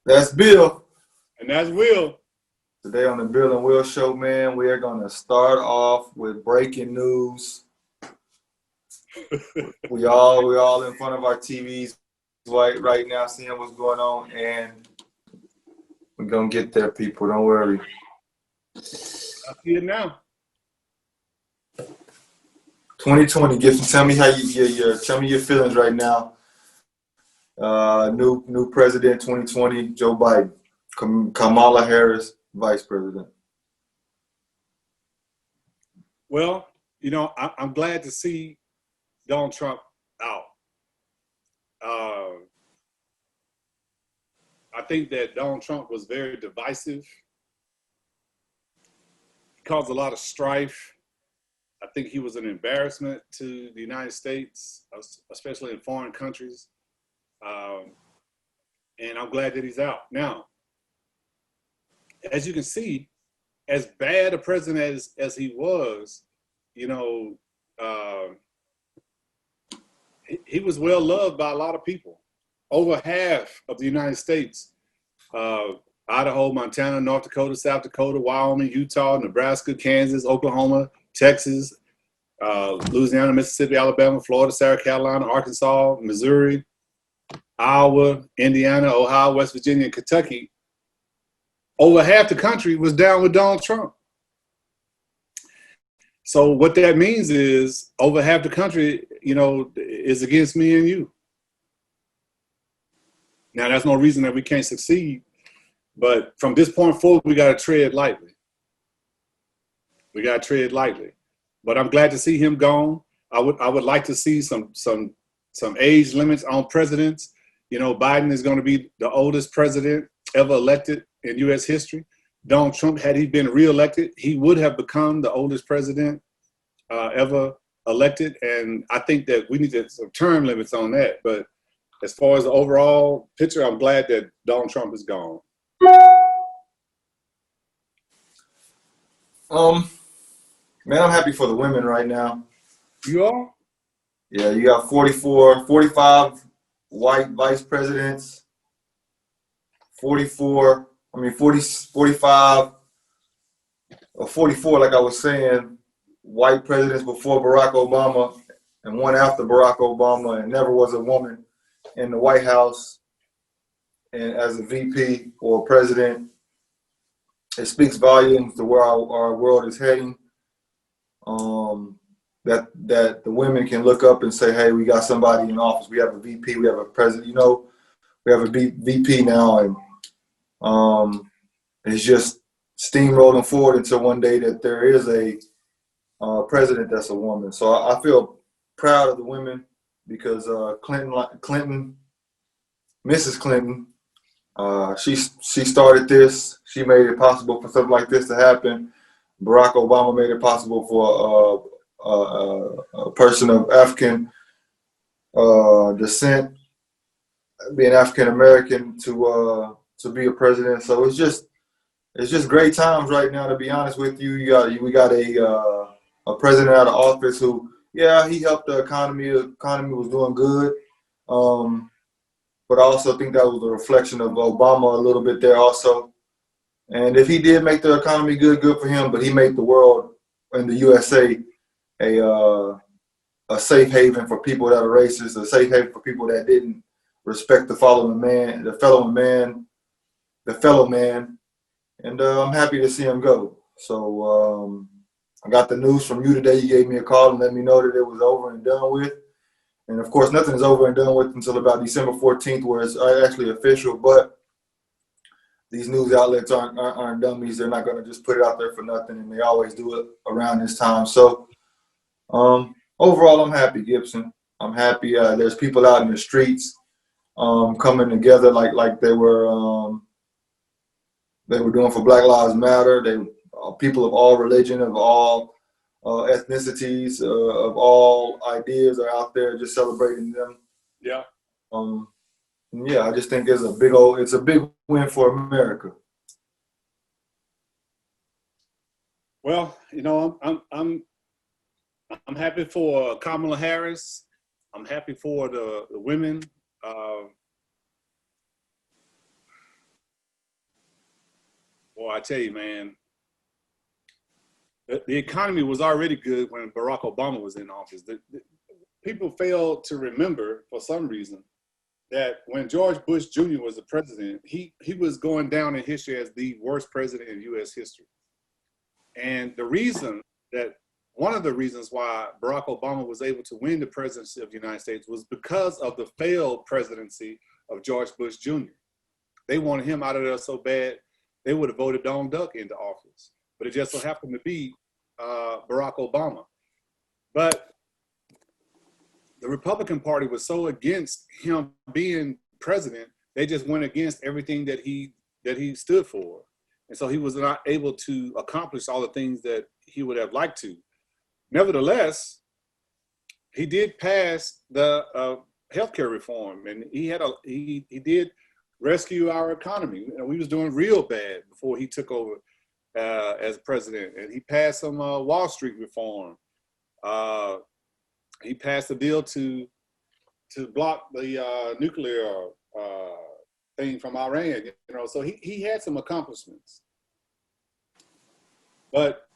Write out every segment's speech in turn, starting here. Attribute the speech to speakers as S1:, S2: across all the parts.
S1: That's Bill.
S2: And that's Will.
S1: Today on the Bill and Will Show, man, we are going to start off with breaking news. We all in front of our TVs right now, seeing what's going on, and we're gonna get there, people. Don't worry.
S2: I see it now.
S1: 2020. Tell me how tell me your feelings right now. New president, 2020, Joe Biden, Kamala Harris, vice president.
S2: Well, I'm glad to see Donald Trump out. I think that Donald Trump was very divisive. He caused a lot of strife. I think he was an embarrassment to the United States, especially in foreign countries. And I'm glad that he's out. Now, as you can see, as bad a president as he was, he was well loved by a lot of people. Over half of the United States, Idaho, Montana, North Dakota, South Dakota, Wyoming, Utah, Nebraska, Kansas, Oklahoma, Texas, Louisiana, Mississippi, Alabama, Florida, South Carolina, Arkansas, Missouri, Iowa, Indiana, Ohio, West Virginia, and Kentucky. Over half the country was down with Donald Trump. So what that means is over half the country, is against me and you. Now, that's no reason that we can't succeed. But from this point forward, we got to tread lightly. But I'm glad to see him gone. I would like to see some age limits on presidents. Biden is going to be the oldest president ever elected in U.S. history. Donald Trump, had he been reelected, he would have become the oldest president ever elected. And I think that we need some term limits on that. But as far as the overall picture, I'm glad that Donald Trump is gone.
S1: Man, I'm happy for the women right now.
S2: You are?
S1: Yeah, you got 45 white vice presidents, 45 or 44, like I was saying, white presidents before Barack Obama and one after Barack Obama, and never was a woman in the White House and as a VP or president. It speaks volumes to where our world is heading. That the women can look up and say, hey, we got somebody in office. We have a VP, we have a president, we have a VP now, and it's just steamrolling forward until one day that there is a president that's a woman. So I feel proud of the women because Mrs. Clinton, she started this. She made it possible for something like this to happen. Barack Obama made it possible for a person of African descent, being African American, to be a president. So it's just great times right now. To be honest with you, we got a president out of office who, yeah, he helped the economy. The economy was doing good, but I also think that was a reflection of Obama a little bit there also. And if he did make the economy good for him. But he made the world and the USA a safe haven for people that are racist, a safe haven for people that didn't respect the fellow man. And I'm happy to see him go. So I got the news from you today. You gave me a call and let me know that it was over and done with. And of course, nothing is over and done with until about December 14th, where it's actually official. But these news outlets aren't dummies. They're not going to just put it out there for nothing, and they always do it around this time. So overall, I'm happy, Gibson. I'm happy. There's people out in the streets coming together like they were doing for Black Lives Matter. People of all religion, of all ethnicities, of all ideas are out there just celebrating them.
S2: Yeah.
S1: Yeah, I just think it's a big win for America.
S2: Well, I'm happy for Kamala Harris. I'm happy for the women. Boy, I tell you, man, the economy was already good when Barack Obama was in office. People fail to remember, for some reason, that when George Bush Jr. was the president, he was going down in history as the worst president in U.S. history. And one of the reasons why Barack Obama was able to win the presidency of the United States was because of the failed presidency of George Bush Jr. They wanted him out of there so bad, they would have voted Donald Duck into office. But it just so happened to be Barack Obama. But the Republican Party was so against him being president, they just went against everything that he stood for. And so he was not able to accomplish all the things that he would have liked to. Nevertheless, he did pass the healthcare reform, and he did rescue our economy. We was doing real bad before he took over as president, and he passed some Wall Street reform. He passed a bill to block the nuclear thing from Iran. So he had some accomplishments, but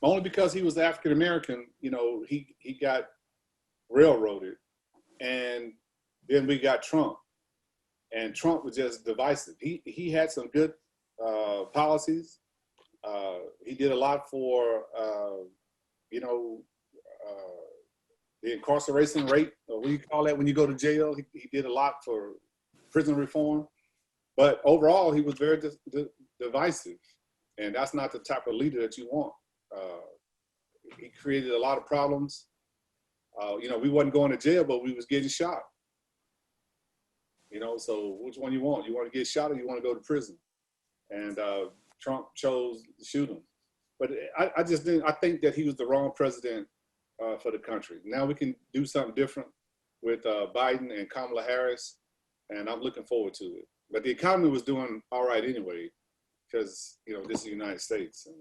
S2: only because he was African American, he got railroaded, and then we got Trump, and Trump was just divisive. He had some good policies. He did a lot for the incarceration rate, or what do you call that when you go to jail? He did a lot for prison reform, but overall he was very divisive, and that's not the type of leader that you want. He created a lot of problems. We wasn't going to jail, but we was getting shot. So which one you want? You want to get shot or you want to go to prison? And Trump chose to shoot him. But I just didn't. I think that he was the wrong president for the country. Now we can do something different with Biden and Kamala Harris, and I'm looking forward to it. But the economy was doing all right anyway, because this is the United States. And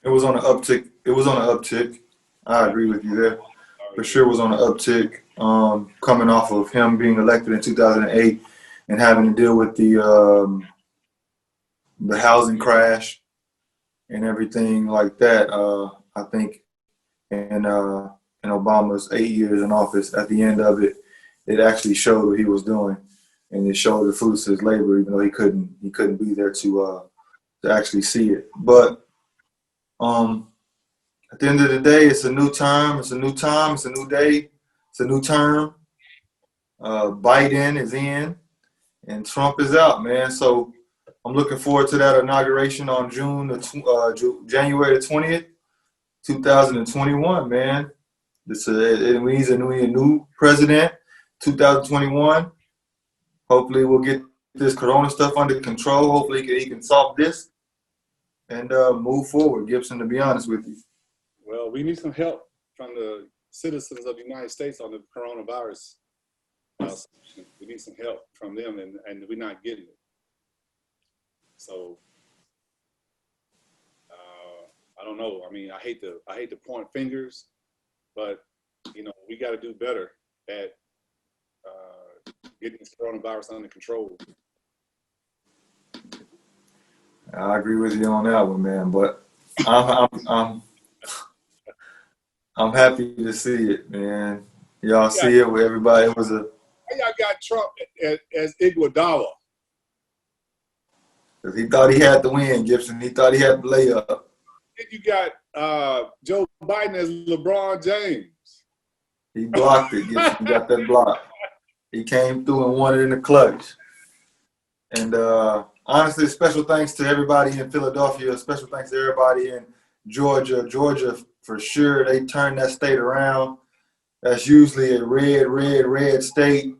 S1: it was on an uptick. I agree with you there. For sure, was on an uptick. Coming off of him being elected in 2008 and having to deal with the housing crash and everything like that. I think in Obama's 8 years in office, at the end of it, it actually showed what he was doing, and it showed the fruits of his labor, even though he couldn't be there to actually see it. But at the end of the day, it's a new time. It's a new time. It's a new day. It's a new term. Biden is in, and Trump is out, man. So I'm looking forward to that inauguration on January the 20th, 2021, man. We need a new president, 2021. Hopefully we'll get this corona stuff under control. Hopefully he can solve this and move forward, Gibson, to be honest with you.
S2: Well, we need some help from the citizens of the United States on the coronavirus. We need some help from them, and we're not getting it. So I don't know. I mean, I hate to point fingers, but we got to do better at getting this coronavirus under control.
S1: I agree with you on that one, man. But I'm happy to see it, man. Y'all see it with everybody. It was a.
S2: Y'all got Trump as Iguodala.
S1: Because he thought he had to win, Gibson. He thought he had to lay up.
S2: Then you got Joe Biden as LeBron James.
S1: He blocked it, Gibson. He got that block. He came through and won it in the clutch. And honestly, special thanks to everybody in Philadelphia. Special thanks to everybody in Georgia. Georgia, for sure, they turned that state around. That's usually a red state.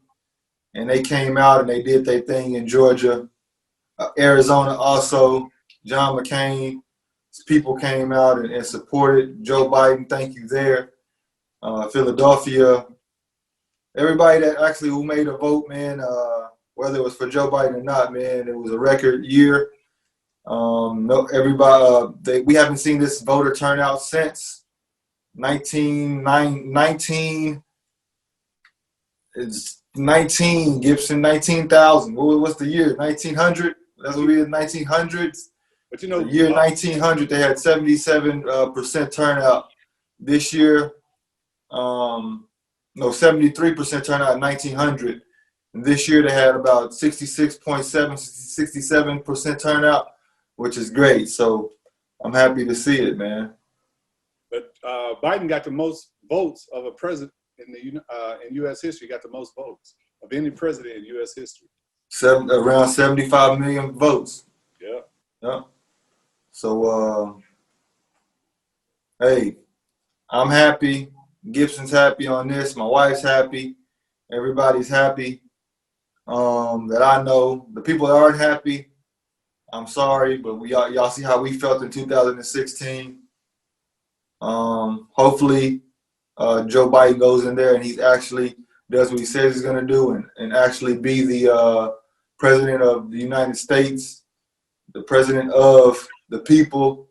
S1: And they came out and they did their thing in Georgia. Arizona also, John McCain's people came out and supported Joe Biden. Thank you there. Philadelphia, everybody that actually who made a vote, man, whether it was for Joe Biden or not, man, it was a record year. We haven't seen this voter turnout since 19. It's 19, Gibson, 19,000. What's the year? 1900? That's what we had, 1900s.
S2: But you know,
S1: the year 1900, they had 77% turnout. This year, no, 73% turnout in 1900. And this year they had about 67% turnout, which is great. So I'm happy to see it, man.
S2: But Biden got the most votes of a president in U.S. history. Got the most votes of any president in U.S. history.
S1: Around 75 million votes.
S2: Yeah.
S1: Yeah. So, hey, I'm happy. Gibson's happy on this. My wife's happy. Everybody's happy. That I know. The people that aren't happy, I'm sorry, but y'all see how we felt in 2016. Hopefully, Joe Biden goes in there and he actually does what he says he's going to do and actually be the president of the United States, the president of the people,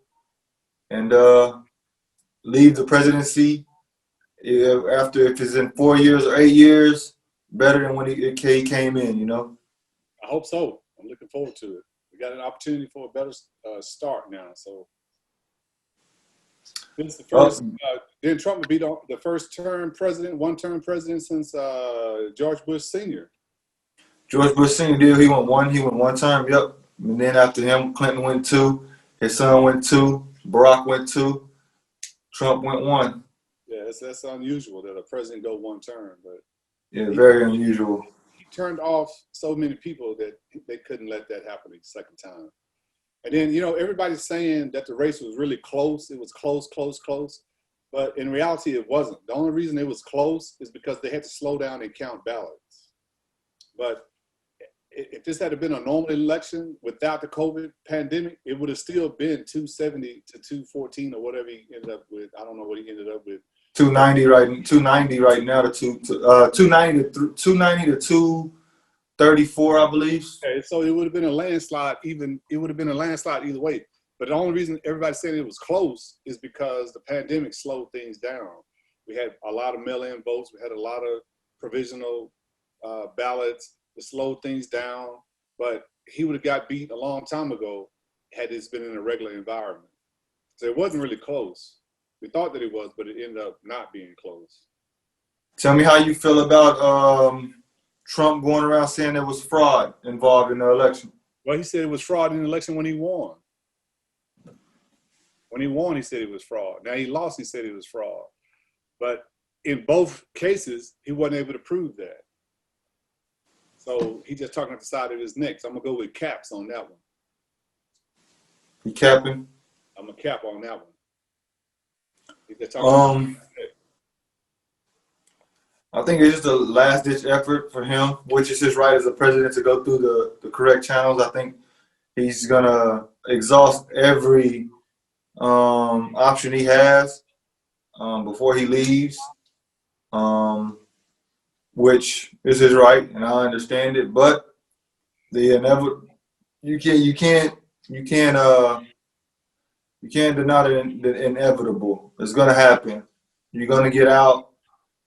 S1: and leave the presidency after, if it's in 4 years or 8 years, better than when he came in, you know?
S2: I hope so. I'm looking forward to it. We got an opportunity for a better start now. So this is the first. Then Trump would be the first one-term president since George Bush Sr.
S1: George Bush Sr. did. He went one term. Yep. And then after him, Clinton went 2. His son went 2. Barack went 2. Trump went 1.
S2: Yeah, that's unusual that a president go one term, but
S1: yeah, very unusual.
S2: He turned off so many people that they couldn't let that happen a second time. And then, you know, everybody's saying that the race was really close. It was close. But in reality, it wasn't. The only reason it was close is because they had to slow down and count ballots. But if this had been a normal election without the COVID pandemic, it would have still been 270 to 214 or whatever he ended up with. I don't know what he ended up with. 290
S1: right now to 290 to 234, I believe.
S2: Okay, so it would have been a landslide. It would have been a landslide either way. But the only reason everybody's saying it was close is because the pandemic slowed things down. We had a lot of mail-in votes. We had a lot of provisional ballots to slow things down. But he would have got beat a long time ago had this been in a regular environment. So it wasn't really close. We thought that it was, but it ended up not being close.
S1: Tell me how you feel about Trump going around saying there was fraud involved in the election.
S2: Well, he said it was fraud in the election when he won. When he won, he said it was fraud. Now he lost, he said it was fraud. But in both cases, he wasn't able to prove that. So he just talking at the side of his neck. So I'm going to go with caps on that one.
S1: You capping?
S2: I'm going to cap on that one. He just talking
S1: I think it's just a last-ditch effort for him, which is his right as a president to go through the correct channels. I think he's going to exhaust every option he has before he leaves, which is his right, and I understand it. But the inevitable, you can't deny the inevitable. It's going to happen. You're going to get out.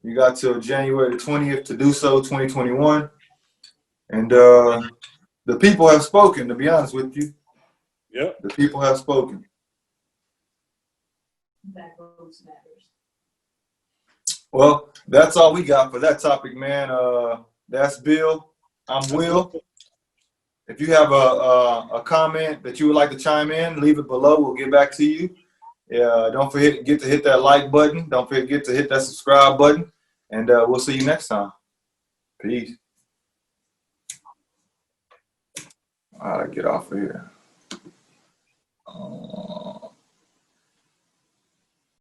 S1: You got till January the 20th to do so, 2021. And the people have spoken, to be honest with you.
S2: Yep.
S1: The people have spoken.
S3: That votes matters.
S1: Well, that's all we got for that topic, man. That's Bill. I'm Will. If you have a comment that you would like to chime in, leave it below. We'll get back to you. Don't forget to hit that like button. Don't forget to hit that subscribe button. And we'll see you next time. Peace. All right, get off of here.